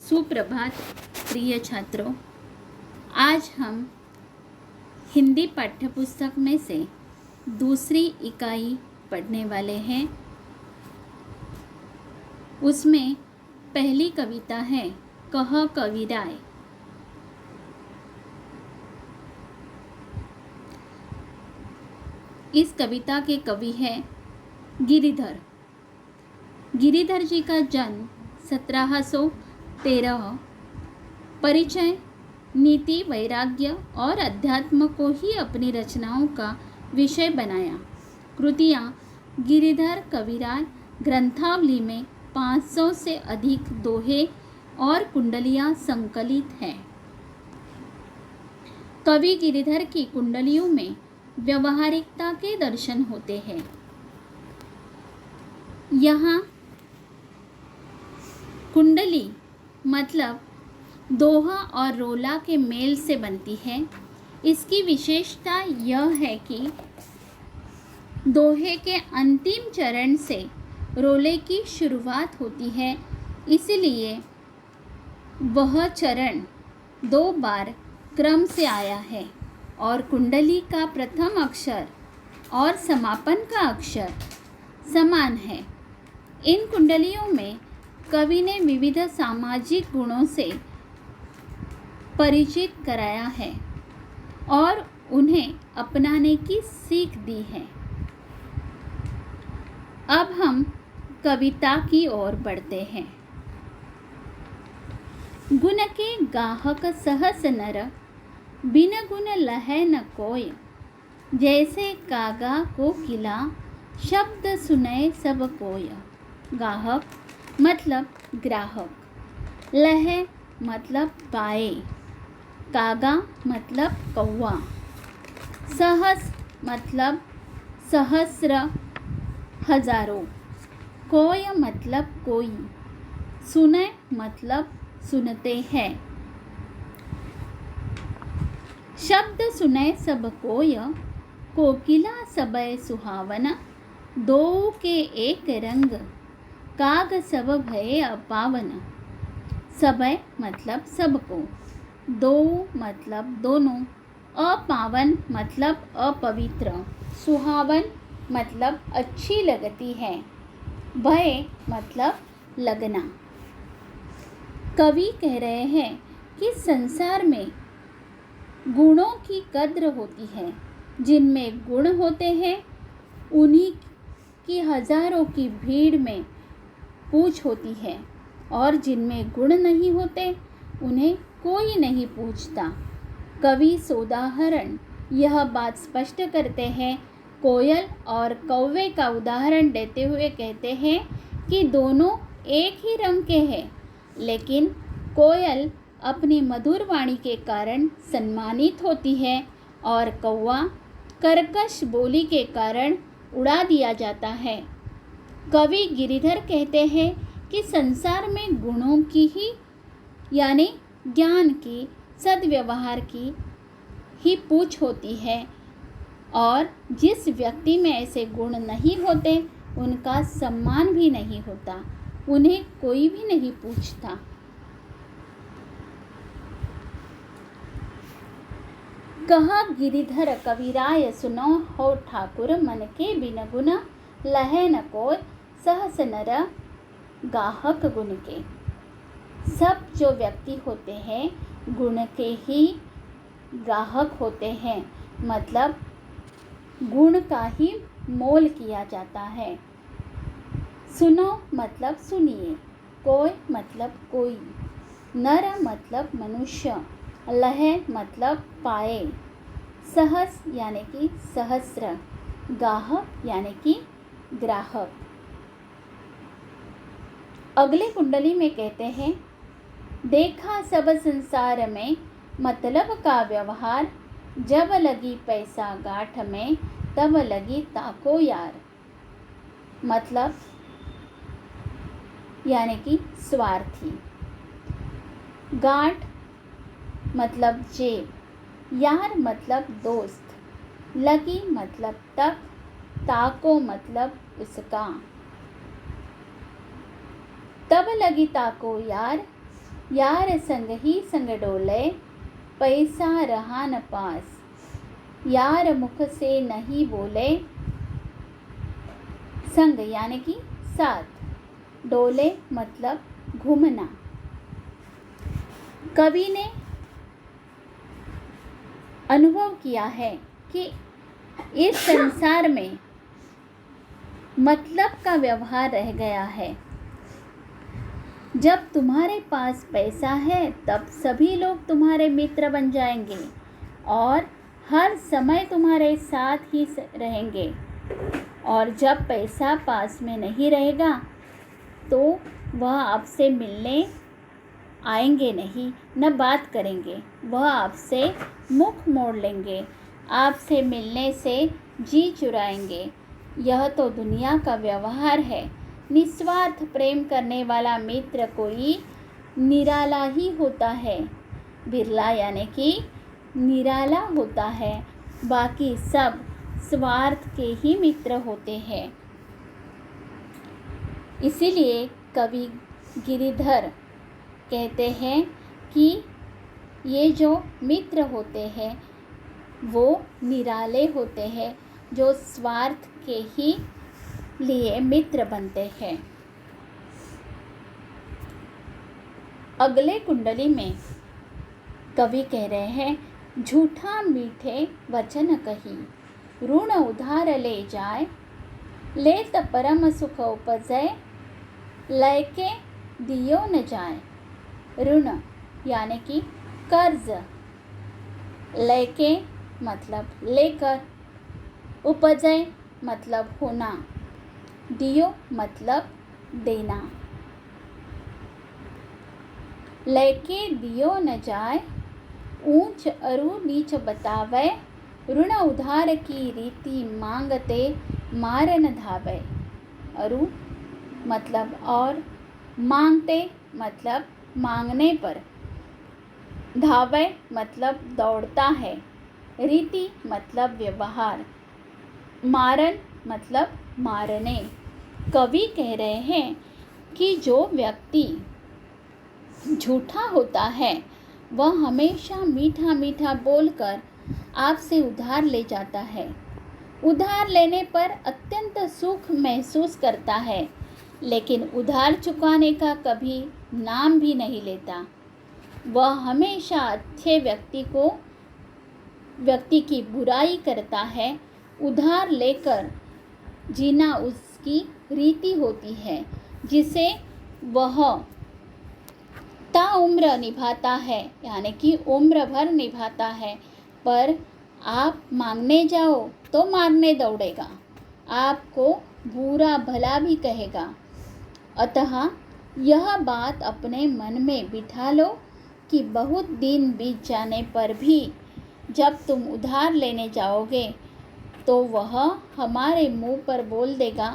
सुप्रभात प्रिय छात्रों। आज हम हिंदी पाठ्यपुस्तक में से दूसरी इकाई पढ़ने वाले हैं। उसमें पहली कविता है कह कविराय। इस कविता के कवि हैं गिरिधर। गिरिधर जी का जन्म 1713। परिचय नीति, वैराग्य और अध्यात्म को ही अपनी रचनाओं का विषय बनाया। कृतियाँ गिरिधर कविराय ग्रंथावली में 500 से अधिक दोहे और कुंडलियाँ संकलित हैं। कवि गिरिधर की कुंडलियों में व्यवहारिकता के दर्शन होते हैं। यहाँ कुंडली मतलब दोहा और रोला के मेल से बनती है। इसकी विशेषता यह है कि दोहे के अंतिम चरण से रोले की शुरुआत होती है, इसलिए वह चरण 2 बार क्रम से आया है और कुंडली का प्रथम अक्षर और समापन का अक्षर समान है। इन कुंडलियों में कवि ने विविध सामाजिक गुणों से परिचित कराया है और उन्हें अपनाने की सीख दी है। अब हम कविता की ओर बढ़ते हैं। गुण के गाहक सहस नर, बिन गुण लहै न कोय। जैसे कागा कोकिला, शब्द सुनै सब कोय। गाहक मतलब ग्राहक, लहै मतलब पाए, कागा मतलब कौवा, सहस मतलब सहस्र हजारों, कोय मतलब कोई, सुने मतलब सुनते हैं। शब्द सुने सब कोय, कोकिला सबय सुहावना। दो के एक रंग, काग सब भय अपावन। सबय मतलब सबको, दो मतलब दोनों, अपावन मतलब अपवित्र, सुहावन मतलब अच्छी लगती है, भय मतलब लगना। कवि कह रहे हैं कि संसार में गुणों की कद्र होती है। जिनमें गुण होते हैं उन्हीं की हजारों की भीड़ में पूछ होती है, और जिनमें गुण नहीं होते उन्हें कोई नहीं पूछता। कवि सोदाहरण यह बात स्पष्ट करते हैं। कोयल और कौवे का उदाहरण देते हुए कहते हैं कि दोनों एक ही रंग के हैं, लेकिन कोयल अपनी मधुर वाणी के कारण सम्मानित होती है और कौवा कर्कश बोली के कारण उड़ा दिया जाता है। कवि गिरिधर कहते हैं कि संसार में गुणों की ही यानी ज्ञान की, सद्व्यवहार की ही पूछ होती है, और जिस व्यक्ति में ऐसे गुण नहीं होते उनका सम्मान भी नहीं होता, उन्हें कोई भी नहीं पूछता। कह गिरिधर कविराय सुनो हो ठाकुर, मन के बिन गुण लहै न कोय। सहस नर गाहक गुण के। सब जो व्यक्ति होते हैं गुण के ही ग्राहक होते हैं, मतलब गुण का ही मोल किया जाता है। सुनो मतलब सुनिए, कोय मतलब कोई, नर मतलब मनुष्य, लहै मतलब पाए, सहस यानी कि सहस्र, गाहक यानी कि ग्राहक। अगले कुंडली में कहते हैं, देखा सब संसार में मतलब का व्यवहार। जब लगी पैसा गांठ में, तब लगी ताको यार। मतलब यानी कि स्वार्थी। गांठ मतलब जेब, यार मतलब दोस्त, लगी मतलब तक, ताको मतलब उसका। तब लगी ताको यार, यार संग ही संग डोले, पैसा रहा न पास, यार मुख से नहीं बोले। संग यानी कि साथ, डोले मतलब घूमना। कवि ने अनुभव किया है कि इस संसार में मतलब का व्यवहार रह गया है। जब तुम्हारे पास पैसा है तब सभी लोग तुम्हारे मित्र बन जाएंगे और हर समय तुम्हारे साथ ही रहेंगे, और जब पैसा पास में नहीं रहेगा तो वह आपसे मिलने आएंगे नहीं, न बात करेंगे, वह आपसे मुख मोड़ लेंगे, आपसे मिलने से जी चुराएंगे। यह तो दुनिया का व्यवहार है। निस्वार्थ प्रेम करने वाला मित्र कोई निराला ही होता है। बिरला यानी कि निराला होता है, बाकी सब स्वार्थ के ही मित्र होते हैं। इसीलिए कवि गिरिधर कहते हैं कि ये जो मित्र होते हैं वो निराले होते हैं, जो स्वार्थ के ही लिए मित्र बनते हैं। अगले कुंडली में कवि कह रहे हैं, झूठा मीठे वचन कही, ऋण उधार ले जाए, लेत परम सुख उपजय, लयके दियो न जाए। ऋण यानी कि कर्ज, लेके मतलब लेकर, उपजय मतलब होना, दियो मतलब देना। लेके दियो न जाए, ऊंच अरु नीच बतावे, ऋण उधार की रीति मांगते मार न धावे। अरु मतलब और, मांगते मतलब मांगने पर, धावे मतलब दौड़ता है, रीति मतलब व्यवहार, मारन मतलब मारने। कवि कह रहे हैं कि जो व्यक्ति झूठा होता है वह हमेशा मीठा मीठा बोलकर आपसे उधार ले जाता है। उधार लेने पर अत्यंत सुख महसूस करता है, लेकिन उधार चुकाने का कभी नाम भी नहीं लेता। वह हमेशा अच्छे व्यक्ति की बुराई करता है। उधार लेकर जीना उसकी रीति होती है, जिसे वह ताउम्र निभाता है, यानी कि उम्र भर निभाता है। पर आप मांगने जाओ तो मारने दौड़ेगा, आपको बुरा भला भी कहेगा। अतः यह बात अपने मन में बिठा लो कि बहुत दिन बीत जाने पर भी जब तुम उधार लेने जाओगे तो वह हमारे मुंह पर बोल देगा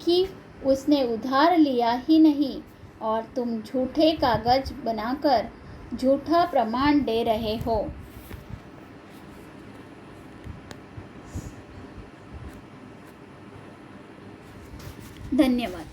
कि उसने उधार लिया ही नहीं, और तुम झूठे कागज बनाकर झूठा प्रमाण दे रहे हो। धन्यवाद।